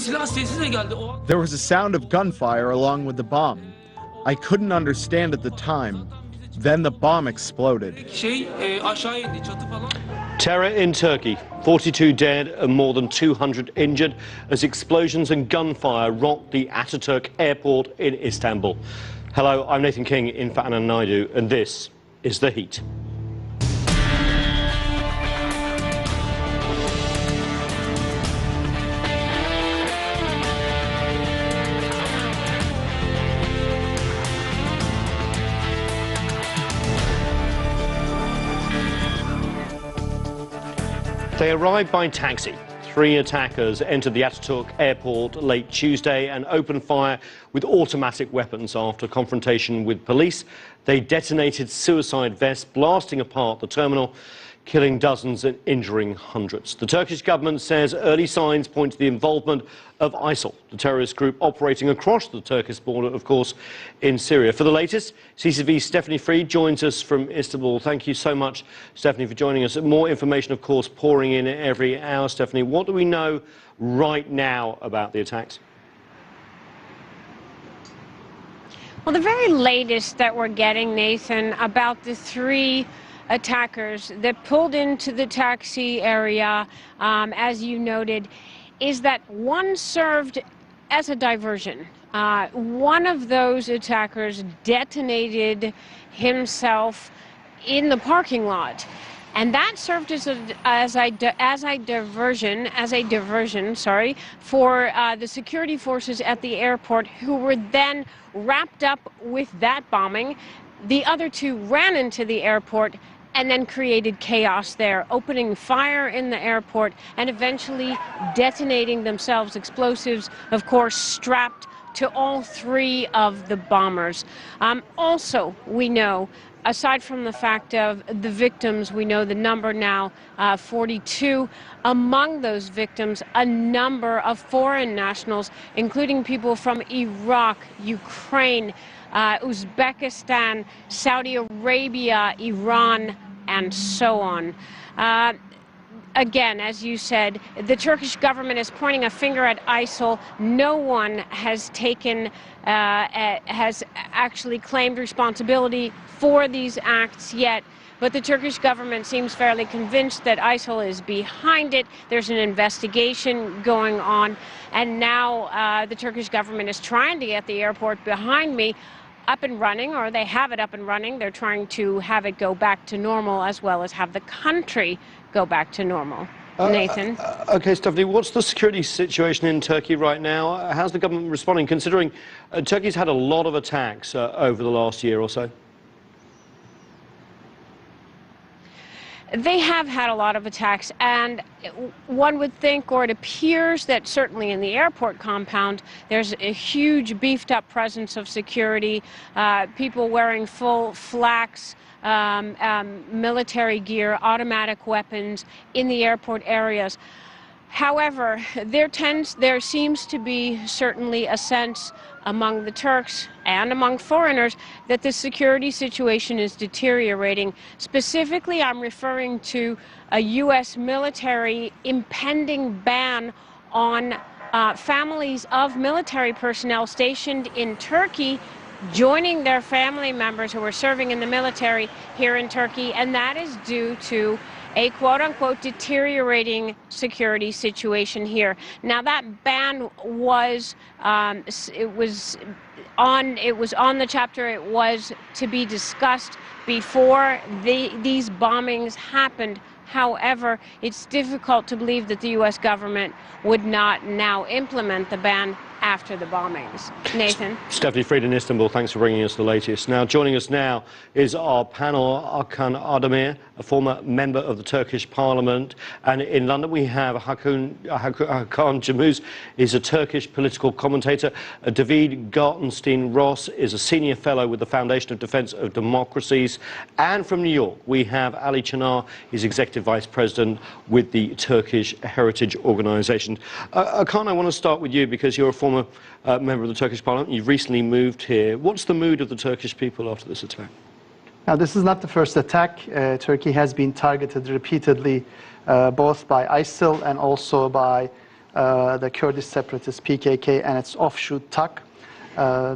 silah sesi de geldi. There was a sound of gunfire along with the bomb. I couldn't understand at the time. Then the bomb exploded. Aşağı indi, çatı falan. Terror in Turkey, 42 dead and more than 200 injured as explosions and gunfire rocked the Ataturk airport in Istanbul. Hello, I'm Nathan King in for Anna Naidu, and this is The Heat. They arrived by taxi. 3 attackers entered the Ataturk airport late Tuesday and opened fire with automatic weapons after confrontation with police. They detonated suicide vests, blasting apart the terminal, killing dozens and injuring hundreds. The Turkish government says early signs point to the involvement of ISIL, the terrorist group operating across the Turkish border, of course, in Syria. For the latest, CCTV's Stephanie Freed joins us from Istanbul. Thank you so much, Stephanie, for joining us. More information, of course, pouring in every hour. Stephanie, what do we know right now about the attacks? Well, the very latest that we're getting, Nathan, about the 3 attackers that pulled into the taxi area, as you noted, is that one served as a diversion. One of those attackers detonated himself in the parking lot, and that served as a diversion for the security forces at the airport, who were then wrapped up with that bombing. The other 2 ran into the airport and then created chaos there, opening fire in the airport and eventually detonating themselves, explosives, of course, strapped to all 3 of the bombers. Also, we know, aside from the fact of the victims, we know the number now, 42. Among those victims, a number of foreign nationals, including people from Iraq, Ukraine, Uzbekistan, Saudi Arabia, Iran, and so on. Again, as you said, the Turkish government is pointing a finger at ISIL. No one has has actually claimed responsibility for these acts yet, but the Turkish government seems fairly convinced that ISIL is behind it. There's an investigation going on, and now the Turkish government is trying to get the airport behind me up and running, or they have it up and running. They're trying to have it go back to normal, as well as have the country go back to normal. Nathan? Okay, Stephanie, what's the security situation in Turkey right now? How's the government responding, considering Turkey's had a lot of attacks over the last year or so? They have had a lot of attacks, and one would think, or it appears, that certainly in the airport compound there's a huge beefed up presence of security, people wearing full flaks, military gear, automatic weapons in the airport areas. However, there seems to be certainly a sense among the Turks and among foreigners that the security situation is deteriorating. Specifically, I'm referring to a U.S. military impending ban on families of military personnel stationed in Turkey joining their family members who are serving in the military here in Turkey, and that is due to a quote-unquote deteriorating security situation here. Now, that ban was on the chapter. It was to be discussed before these bombings happened. However, it's difficult to believe that the U.S. government would not now implement the ban after the bombings. Nathan? Stephanie Freed in Istanbul, thanks for bringing us the latest. Now, joining us now is our panel, Hakan Erdemir, a former member of the Turkish Parliament. And in London, we have Hakan Cemuz, is a Turkish political commentator. David Gartenstein Ross is a senior fellow with the Foundation of Defense of Democracies. And from New York, we have Ali Çınar, he's executive vice president with the Turkish Heritage Organization. Hakan, I want to start with you because you're a former member of the Turkish Parliament. You've recently moved here. What's the mood of the Turkish people after this attack? Now, this is not the first attack. Turkey has been targeted repeatedly, both by ISIL and also by the Kurdish separatist PKK and its offshoot TAK.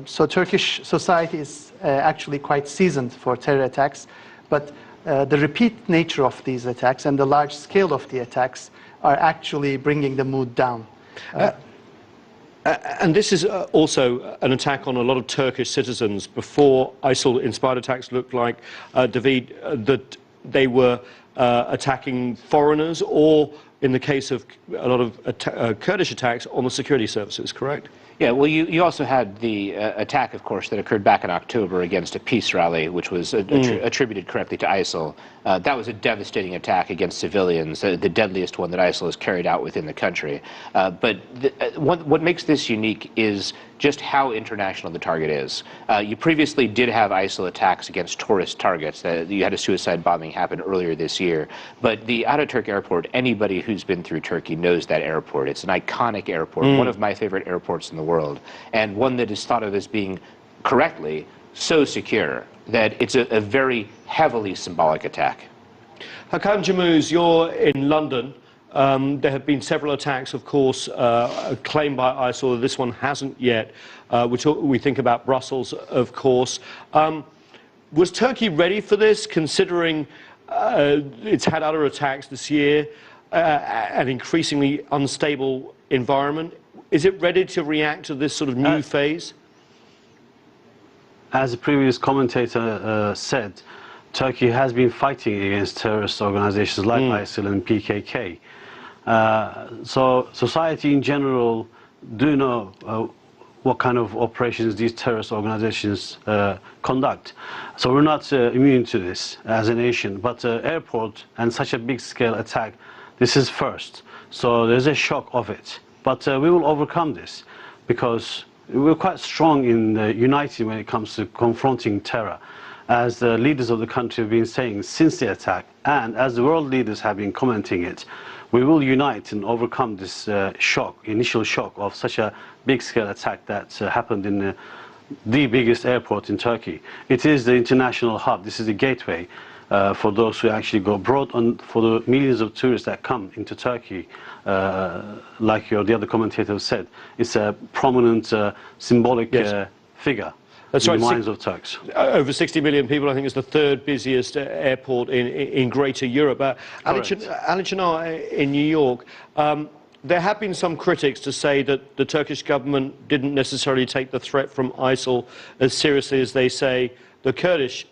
So Turkish society is actually quite seasoned for terror attacks, but the repeat nature of these attacks and the large scale of the attacks are actually bringing the mood down. And this is also an attack on a lot of Turkish citizens. Before ISIL-inspired attacks looked like, David, that they were attacking foreigners, or in the case of a lot of Kurdish attacks, on the security services, correct? Yeah, well, you also had the attack, of course, that occurred back in October against a peace rally, which was attributed correctly to ISIL. That was a devastating attack against civilians, the deadliest one that ISIL has carried out within the country. But what makes this unique is just how international the target is. You previously did have ISIL attacks against tourist targets. You had a suicide bombing happen earlier this year. But the Ataturk airport, anybody who's been through Turkey knows that airport. It's an iconic airport, one of my favorite airports in the world, and one that is thought of as being correctly so secure that it's a very heavily symbolic attack. Hakan Jamuz, you're in London. There have been several attacks, of course, claimed by ISIL. This one hasn't yet. We think about Brussels, of course. Was Turkey ready for this, considering it's had other attacks this year, an increasingly unstable environment? Is it ready to react to this sort of new phase? As the previous commentator said, Turkey has been fighting against terrorist organizations like ISIL and PKK. So society in general do know what kind of operations these terrorist organizations conduct. So we're not immune to this as a nation, but airport and such a big scale attack, this is first. So there's a shock of it. But we will overcome this because we're quite strong in uniting when it comes to confronting terror. As the leaders of the country have been saying since the attack, and as the world leaders have been commenting it, we will unite and overcome this initial shock of such a big-scale attack that happened in the biggest airport in Turkey. It is the international hub. This is the gateway for those who actually go abroad, and for the millions of tourists that come into Turkey. Like the other commentators said, it's a prominent symbolic figure. That's in the minds of Turks. Over 60 million people, I think it's the third busiest airport in Greater Europe. Ali Çınar in New York, there have been some critics to say that the Turkish government didn't necessarily take the threat from ISIL as seriously as they say the Kurdish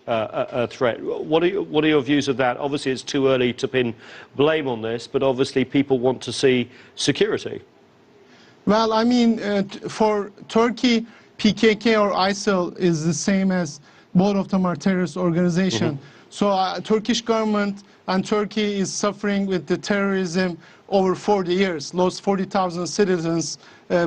threat. What are your views of that? Obviously, it's too early to pin blame on this, but obviously people want to see security. Well, I mean, for Turkey, PKK or ISIL is the same as both of them are terrorist organizations. So Turkish government and Turkey is suffering with the terrorism over 40 years, lost 40,000 citizens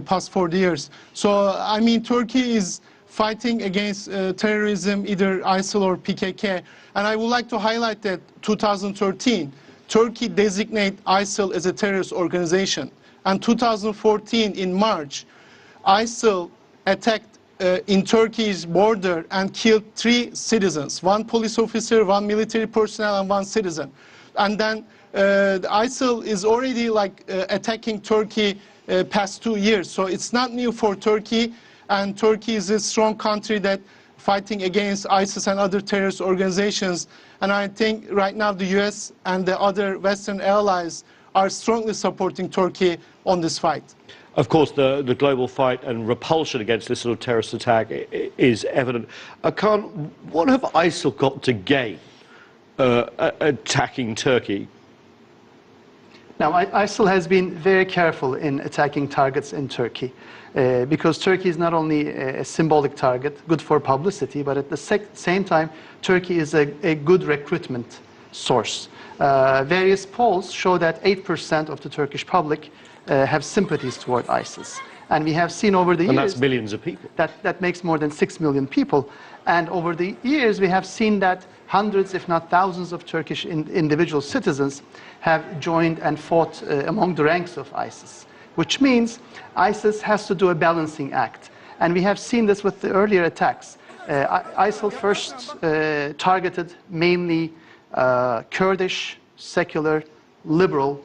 past 40 years. So, I mean, Turkey is fighting against terrorism, either ISIL or PKK. And I would like to highlight that 2013, Turkey designated ISIL as a terrorist organization. And 2014, in March, ISIL attacked in Turkey's border and killed 3 citizens, 1 police officer, 1 military personnel, and 1 citizen. And then ISIL is already attacking Turkey past 2 years. So it's not new for Turkey. And Turkey is a strong country that fighting against ISIS and other terrorist organizations. And I think right now the US and the other Western allies are strongly supporting Turkey on this fight. Of course, the global fight and repulsion against this sort of terrorist attack is evident. Hakan, what have ISIL got to gain attacking Turkey? Now, ISIL has been very careful in attacking targets in Turkey because Turkey is not only a symbolic target, good for publicity, but at the same time, Turkey is a good recruitment source. Various polls show that 8% of the Turkish public have sympathies toward ISIS. And we have seen over the years... And that's millions of people. That makes more than 6 million people. And over the years, we have seen that hundreds, if not thousands, of Turkish individual citizens have joined and fought among the ranks of ISIS, which means ISIS has to do a balancing act. And we have seen this with the earlier attacks. ISIL first targeted mainly Kurdish, secular, liberal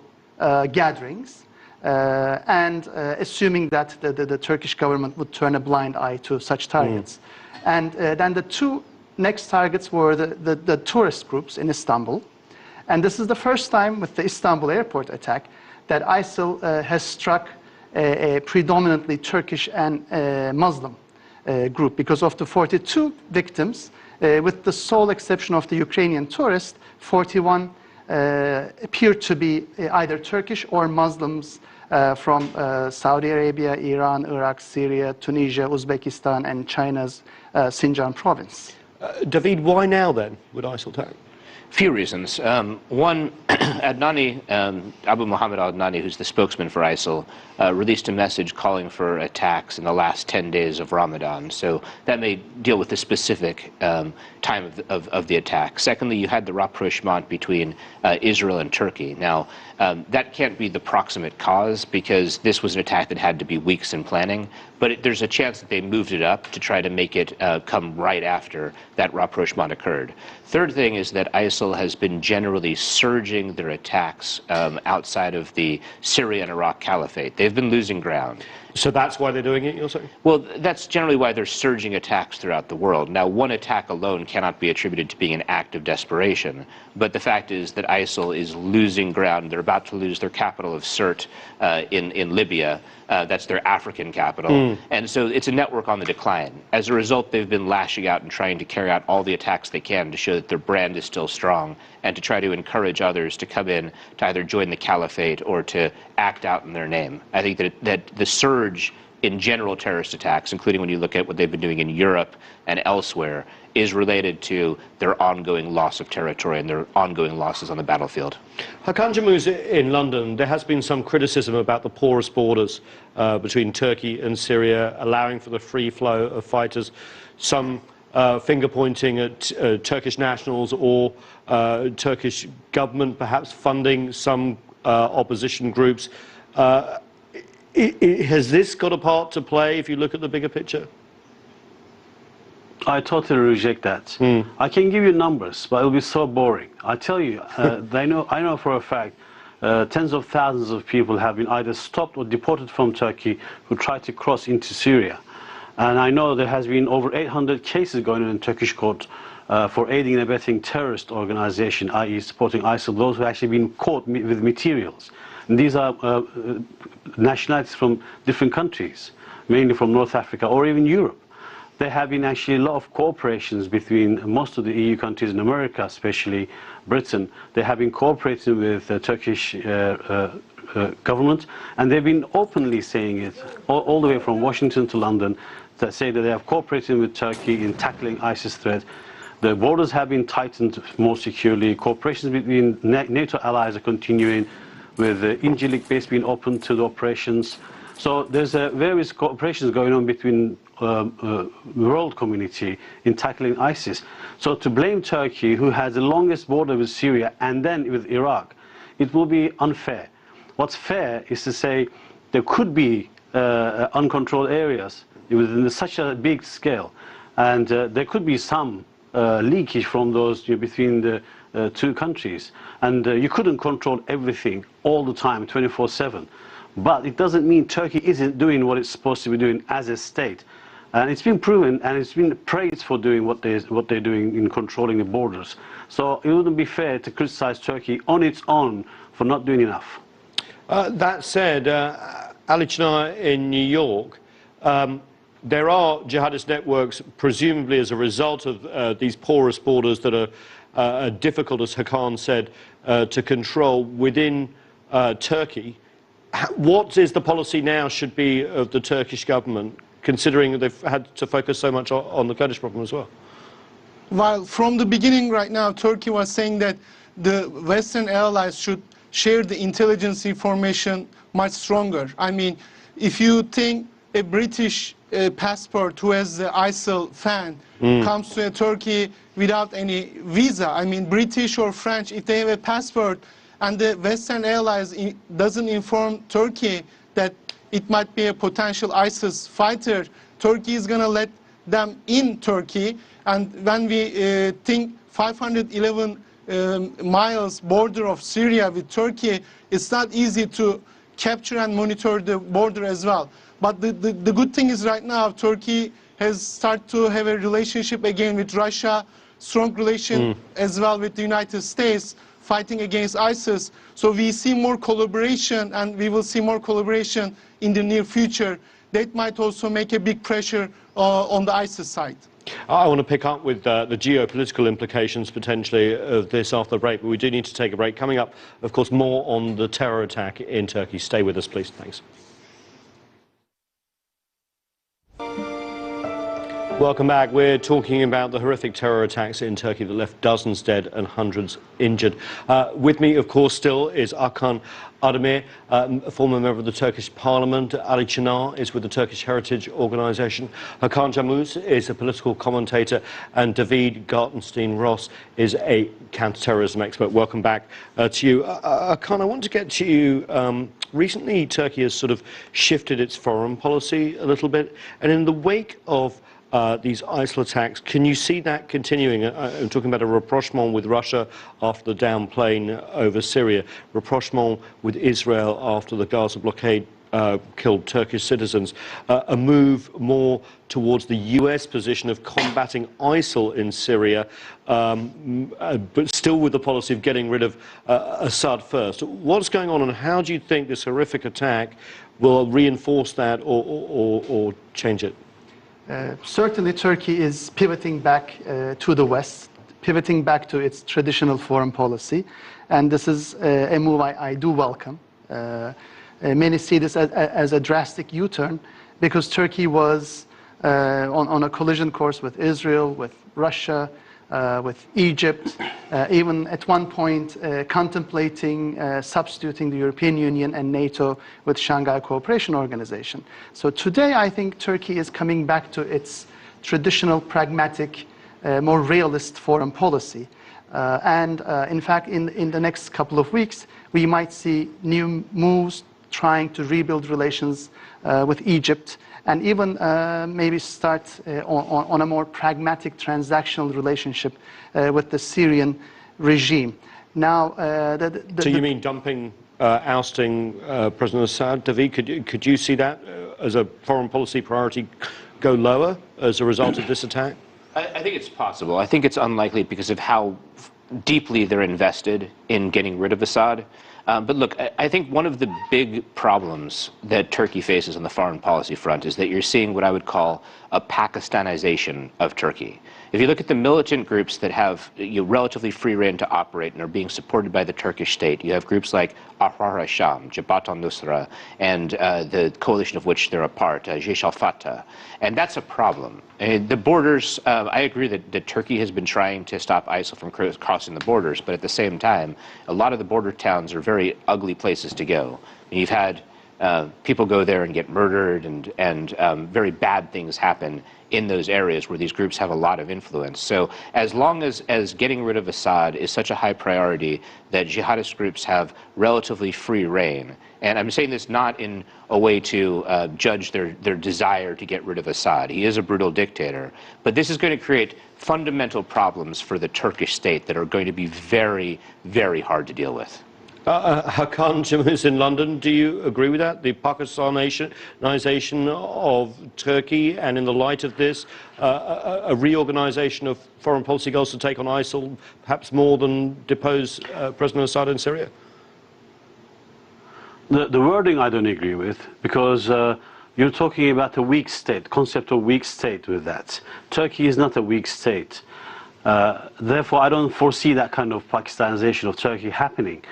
gatherings. and assuming that the Turkish government would turn a blind eye to such targets. And then the two next targets were the tourist groups in Istanbul. And this is the first time with the Istanbul airport attack that ISIL has struck a predominantly Turkish and Muslim group, because of the 42 victims, with the sole exception of the Ukrainian tourist, 41 appeared to be either Turkish or Muslims from Saudi Arabia, Iran, Iraq, Syria, Tunisia, Uzbekistan, and China's Xinjiang province. David, why now then would ISIL attack? Few reasons. One, Adnani, Abu Muhammad al-Adnani, who's the spokesman for ISIL, released a message calling for attacks in the last 10 days of Ramadan. So that may deal with the specific time of the attack. Secondly, you had the rapprochement between Israel and Turkey. Now, that can't be the proximate cause, because this was an attack that had to be weeks in planning. But there's a chance that they moved it up to try to make it come right after that rapprochement occurred. Third thing is that ISIL has been generally surging their attacks outside of the Syria and Iraq caliphate. They've been losing ground. So that's why they're doing it, you're saying? Well, that's generally why they're surging attacks throughout the world. Now, one attack alone cannot be attributed to being an act of desperation, but the fact is that ISIL is losing ground. They're about to lose their capital of Sirte in Libya. That's their African capital. And so it's a network on the decline. As a result, they've been lashing out and trying to carry out all the attacks they can to show that their brand is still strong, and to try to encourage others to come in to either join the caliphate or to act out in their name. I think that the surge in general terrorist attacks, including when you look at what they've been doing in Europe and elsewhere, is related to their ongoing loss of territory and their ongoing losses on the battlefield. Hakan Camus in London, there has been some criticism about the porous borders between Turkey and Syria, allowing for the free flow of fighters, some finger pointing at Turkish nationals or Turkish government perhaps funding some opposition groups. Has this got a part to play if you look at the bigger picture? I totally reject that. I can give you numbers, but it'll be so boring. I tell you, I know for a fact tens of thousands of people have been either stopped or deported from Turkey who tried to cross into Syria. And I know there has been over 800 cases going on in Turkish court for aiding and abetting terrorist organization, i.e. supporting ISIL, those who have actually been caught with materials. And these are nationalities from different countries, mainly from North Africa or even Europe. There have been actually a lot of cooperations between most of the EU countries in America, especially Britain. They have been cooperating with the Turkish government, and they've been openly saying it, all the way from Washington to London, that say that they have cooperated with Turkey in tackling ISIS threat. The borders have been tightened more securely. Cooperations between NATO allies are continuing, with the Incirlik base being open to the operations. So there's various cooperations going on between the world community in tackling ISIS. So to blame Turkey, who has the longest border with Syria and then with Iraq, it will be unfair. What's fair is to say there could be uncontrolled areas within such a big scale, and there could be some leakage from those between the two countries, and you couldn't control everything all the time, 24/7. But it doesn't mean Turkey isn't doing what it's supposed to be doing as a state, and it's been proven and it's been praised for doing what they're doing in controlling the borders. So it wouldn't be fair to criticize Turkey on its own for not doing enough. That said, Ali Chinar in New York, there are jihadist networks, presumably as a result of these porous borders that are difficult, as Hakan said, to control within Turkey. What is the policy now should be of the Turkish government, considering they've had to focus so much on the Kurdish problem as well? Well, from the beginning right now, Turkey was saying that the Western allies should share the intelligence information much stronger. I mean, if you think a British passport who has the ISIL fan comes to Turkey without any visa, I mean, British or French, if they have a passport and the Western allies doesn't inform Turkey that it might be a potential ISIS fighter, Turkey is going to let them in Turkey. And when we think 511 miles border of Syria with Turkey, it's not easy to capture and monitor the border as well. But the good thing is right now Turkey has started to have a relationship again with Russia, strong relation as well with the United States, fighting against ISIS. So we see more collaboration, and we will see more collaboration in the near future. That might also make a big pressure on the ISIS side. I want to pick up with the geopolitical implications potentially of this after the break, but we do need to take a break. Coming up, of course, more on the terror attack in Turkey. Stay with us, please. Thanks. Welcome back. We're talking about the horrific terror attacks in Turkey that left dozens dead and hundreds injured. With me, of course, still is Hakan Erdemir, a former member of the Turkish Parliament. Ali Çınar is with the Turkish Heritage Organization. Hakan Camus is a political commentator, and David Gartenstein-Ross is a counter-terrorism expert. Welcome back to you. Hakan, I want to get to you. Recently, Turkey has sort of shifted its foreign policy a little bit, and in the wake of these ISIL attacks, can you see that continuing? I'm talking about a rapprochement with Russia after the downplane over Syria, rapprochement with Israel after the Gaza blockade killed Turkish citizens, a move more towards the US position of combating ISIL in Syria, but still with the policy of getting rid of Assad first. What's going on, and how do you think this horrific attack will reinforce that or change it? Certainly Turkey is pivoting back to the West, pivoting back to its traditional foreign policy, and this is a move I do welcome. Many see this as a drastic U-turn because Turkey was on a collision course with Israel, with Russia, with Egypt, even at one point contemplating substituting the European Union and NATO with Shanghai Cooperation Organization. So today I think Turkey is coming back to its traditional pragmatic, more realist foreign policy. And in fact, in the next couple of weeks, we might see new moves trying to rebuild relations with Egypt, and even maybe start on a more pragmatic transactional relationship with the Syrian regime. Now, so you mean dumping, ousting President Assad? David, could you see that as a foreign policy priority go lower as a result of this attack? I think it's possible. I think it's unlikely because of how deeply they're invested in getting rid of Assad. But look, I think one of the big problems that Turkey faces on the foreign policy front is that you're seeing what I would call a Pakistanization of Turkey. If you look at the militant groups that have relatively free rein to operate and are being supported by the Turkish state, you have groups like Ahrar al-Sham, Jabhat al-Nusra, and the coalition of which they're a part, Jaish al-Fatah. And that's a problem. The borders, I agree that Turkey has been trying to stop ISIL from crossing the borders, but at the same time, a lot of the border towns are very ugly places to go. You've had people go there and get murdered, and very bad things happen in those areas where these groups have a lot of influence. So as long as getting rid of Assad is such a high priority that jihadist groups have relatively free rein, and I'm saying this not in a way to judge their desire to get rid of Assad. He is a brutal dictator. But this is going to create fundamental problems for the Turkish state that are going to be very, very hard to deal with. Hakan Camus in London, do you agree with that? The Pakistanization of Turkey, and in the light of this, a reorganization of foreign policy goals to take on ISIL, perhaps more than depose President Assad in Syria? The wording I don't agree with, because you're talking about a weak state, concept of weak state with that. Turkey is not a weak state. Therefore, I don't foresee that kind of Pakistanization of Turkey happening.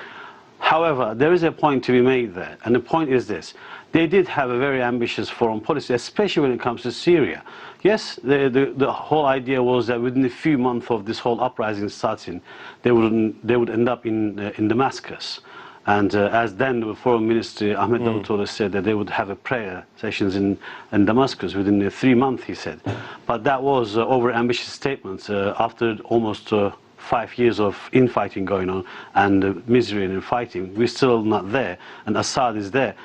However, there is a point to be made there, and the point is this. They did have a very ambitious foreign policy, especially when it comes to Syria. Yes, the whole idea was that within a few months of this whole uprising starting, they would end up in Damascus. And as then the Foreign Minister Ahmet Davutoğlu said that they would have a prayer sessions in Damascus within 3 months, he said. But that was over-ambitious statements after almost 5 years of infighting going on and misery and fighting. We're still not there, and Assad is there.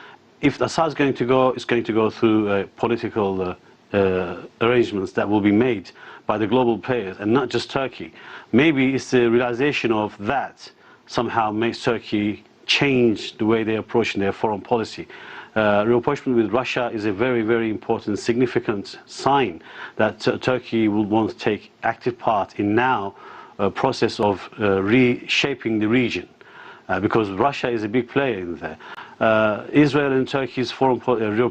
If Assad is going to go, it's going to go through political arrangements that will be made by the global players, and not just Turkey. Maybe it's the realization of that somehow makes Turkey change the way they're approaching their foreign policy. Rapprochement with Russia is a very, very important, significant sign that Turkey will want to take active part in now a process of reshaping the region, because Russia is a big player in there. Israel and Turkey's foreign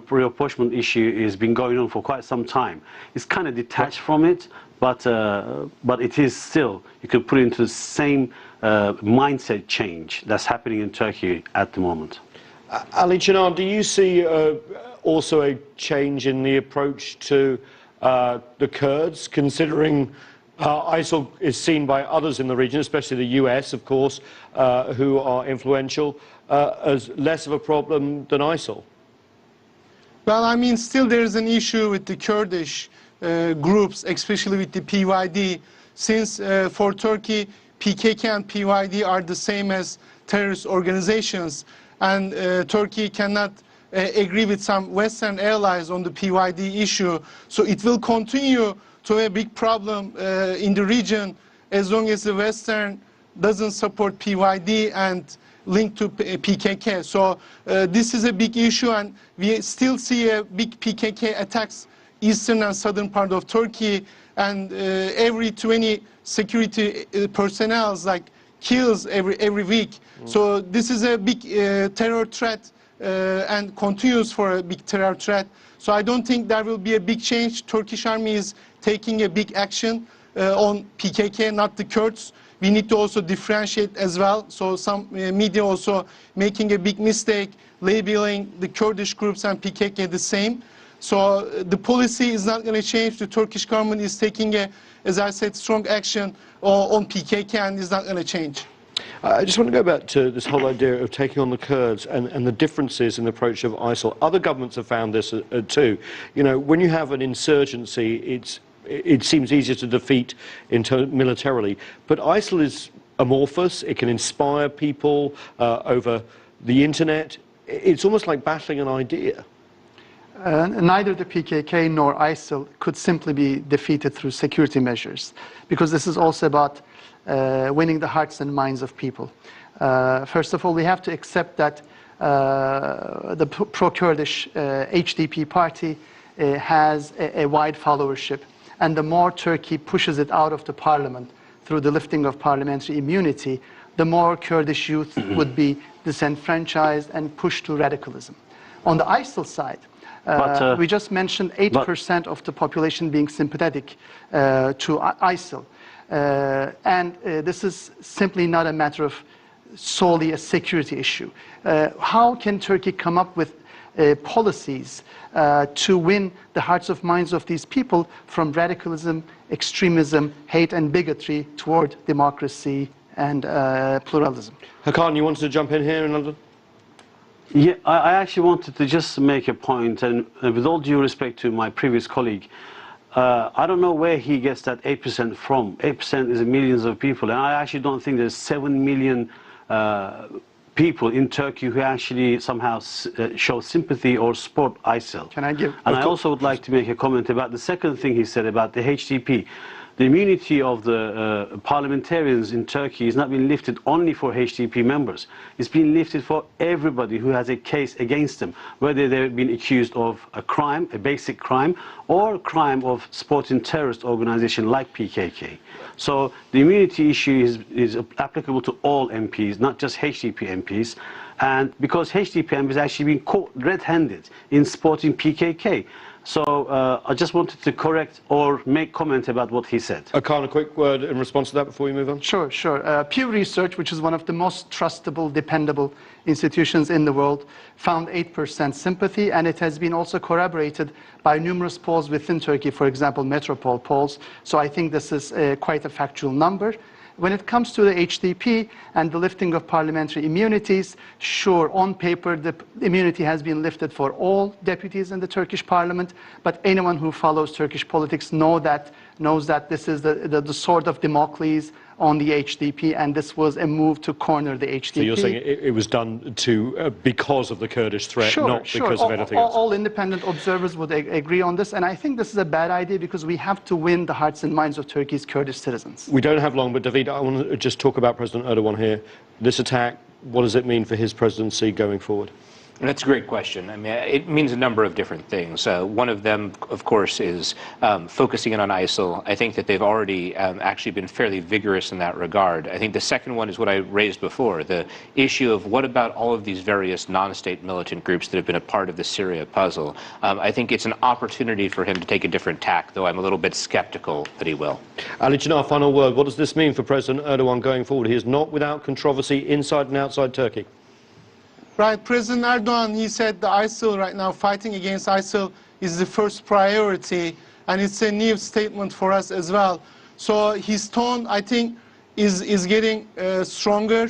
rapprochement issue has been going on for quite some time. It's kind of detached from it, but it is still, you could put it into the same mindset change that's happening in Turkey at the moment. Ali Chinar, do you see also a change in the approach to the Kurds, considering ISIL is seen by others in the region, especially the US, of course, who are influential, as less of a problem than ISIL? Well, I mean, still there's an issue with the Kurdish groups, especially with the PYD, since for Turkey, PKK and PYD are the same as terrorist organizations, and Turkey cannot agree with some Western allies on the PYD issue. So it will continue to be a big problem in the region as long as the Western doesn't support PYD and link to PKK. So this is a big issue, and we still see a big PKK attacks eastern and southern part of Turkey, and every 20 security personnel kills every week. So this is a big terror threat and continues for a big terror threat. So I don't think there will be a big change. Turkish army is taking a big action on PKK, not the Kurds. We need to also differentiate as well. So some media also making a big mistake labeling the Kurdish groups and PKK the same. So the policy is not going to change. The Turkish government is taking as I said, strong action on PKK, and is not going to change. I just want to go back to this whole idea of taking on the Kurds and the differences in the approach of ISIL. Other governments have found this too. You know, when you have an insurgency, it seems easier to defeat militarily. But ISIL is amorphous. It can inspire people over the internet. It's almost like battling an idea. Neither the PKK nor ISIL could simply be defeated through security measures, because this is also about winning the hearts and minds of people. First of all, we have to accept that the pro-Kurdish HDP party has a wide followership, and the more Turkey pushes it out of the parliament through the lifting of parliamentary immunity, the more Kurdish youth would be disenfranchised and pushed to radicalism. On the ISIL side, we just mentioned 8% of the population being sympathetic to ISIL. And this is simply not a matter of solely a security issue. How can Turkey come up with policies to win the hearts and minds of these people from radicalism, extremism, hate and bigotry toward democracy and pluralism? Hakan, you wanted to jump in here in London? Yeah, I actually wanted to just make a point, and with all due respect to my previous colleague, I don't know where he gets that 8% from. 8% is millions of people, and I actually don't think there's 7 million people in Turkey who actually somehow show sympathy or support ISIL. Can I give? And I also would like to make a comment about the second thing he said about the HDP. The immunity of the parliamentarians in Turkey is not being lifted only for HDP members. It's being lifted for everybody who has a case against them, whether they've been accused of a crime, a basic crime, or a crime of supporting terrorist organization like PKK. So the immunity issue is applicable to all MPs, not just HDP MPs. And because HDP MPs actually been caught red-handed in supporting PKK. So I just wanted to correct or make comment about what he said. Hakan, a quick word in response to that before we move on? Sure, sure. Pew Research, which is one of the most trustable, dependable institutions in the world, found 8% sympathy, and it has been also corroborated by numerous polls within Turkey, for example, Metropole polls. So I think this is quite a factual number. When it comes to the HDP and the lifting of parliamentary immunities, sure, on paper, the immunity has been lifted for all deputies in the Turkish parliament, but anyone who follows Turkish politics knows that this is the sword of Damocles on the HDP, and this was a move to corner the HDP. So you're saying it was done because of the Kurdish threat, sure, not sure. because of anything else? All independent observers would agree on this, and I think this is a bad idea because we have to win the hearts and minds of Turkey's Kurdish citizens. We don't have long, but David, I want to just talk about President Erdogan here. This attack what does it mean for his presidency going forward? That's a great question. I mean, it means a number of different things. One of them, of course, is focusing in on ISIL. I think that they've already actually been fairly vigorous in that regard. I think the second one is what I raised before, the issue of what about all of these various non-state militant groups that have been a part of the Syria puzzle. I think it's an opportunity for him to take a different tack, though I'm a little bit skeptical that he will. Ali Çınar, final word. What does this mean for President Erdogan going forward? He is not without controversy inside and outside Turkey. Right, President Erdogan, he said the ISIL right now, fighting against ISIL is the first priority, and it's a new statement for us as well. So his tone, I think, is getting stronger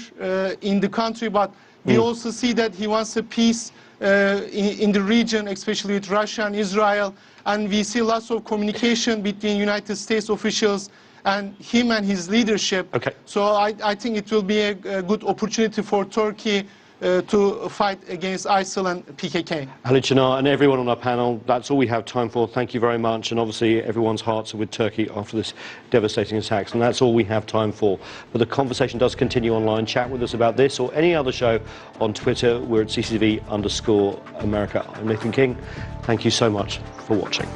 in the country, but we also see that he wants a peace in the region, especially with Russia and Israel, and we see lots of communication between United States officials and him and his leadership. Okay. So I think it will be a good opportunity for Turkey to fight against ISIL and PKK. Ali Çınar and everyone on our panel, that's all we have time for. Thank you very much. And obviously everyone's hearts are with Turkey after this devastating attack, and that's all we have time for. But the conversation does continue online. Chat with us about this or any other show on Twitter. We're at CCTV_America. I'm Nathan King. Thank you so much for watching.